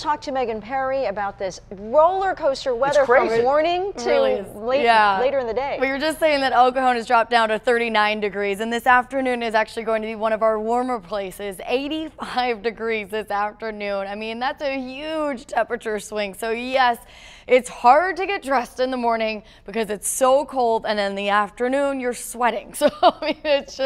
talk to Megan Parry about this roller coaster weather from morning to later in the day. We were just saying that El Cajon has dropped down to 39 degrees, and this afternoon is actually going to be one of our warmer places, 85 degrees this afternoon. I mean, that's a huge temperature swing. So yes, it's hard to get dressed in the morning because it's so cold, and in the afternoon you're sweating. So I mean, it's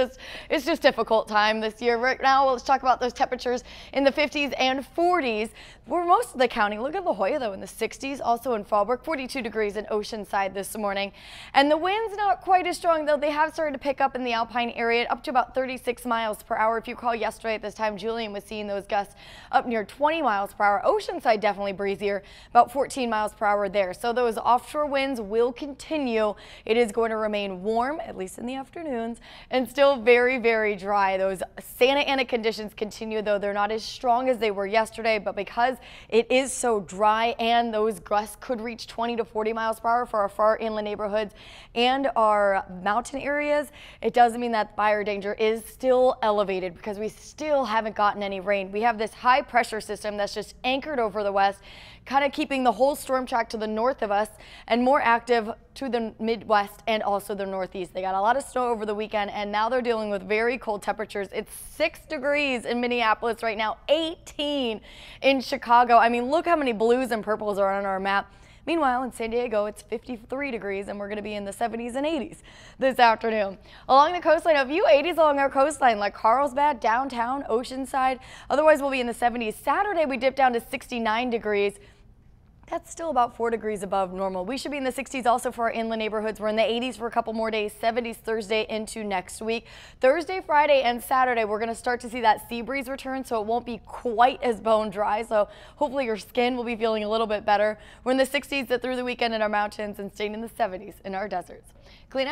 just difficult time this year. Right now, let's talk about those temperatures in the 50s and 40s. We're most of the county. Look at La Jolla though in the 60s, also in Fallbrook, 42 degrees in Oceanside this morning. And the wind's not quite as strong, though. They have started to pick up in the Alpine area up to about 36 miles per hour. If you recall yesterday at this time, Julian was seeing those gusts up near 20 miles per hour. Oceanside definitely breezier, about 14 miles per hour there. So those offshore winds will continue. It is going to remain warm, at least in the afternoons, and still very, very dry. Those Santa Ana conditions continue, though. They're not as strong as they were yesterday, but because it is so dry and those gusts could reach 20 to 40 miles per hour for our far inland neighborhoods and our mountain areas, it does mean that fire danger is still elevated because we still haven't gotten any rain. We have this high pressure system that's just anchored over the west, kind of keeping the whole storm track to the north of us and more active to the Midwest and also the Northeast. They got a lot of snow over the weekend, and now they're dealing with very cold temperatures. It's 6 degrees in Minneapolis right now, 18 in Chicago. I mean, look how many blues and purples are on our map. Meanwhile, in San Diego, it's 53 degrees, and we're going to be in the 70s and 80s this afternoon. Along the coastline, a few 80s along our coastline, like Carlsbad, downtown, Oceanside. Otherwise, we'll be in the 70s. Saturday, we dip down to 69 degrees. That's still about 4 degrees above normal. We should be in the 60s also for our inland neighborhoods. We're in the 80s for a couple more days, 70s Thursday into next week. Thursday, Friday, and Saturday, we're going to start to see that sea breeze return, so it won't be quite as bone dry. So hopefully your skin will be feeling a little bit better. We're in the 60s through the weekend in our mountains and staying in the 70s in our deserts. Clean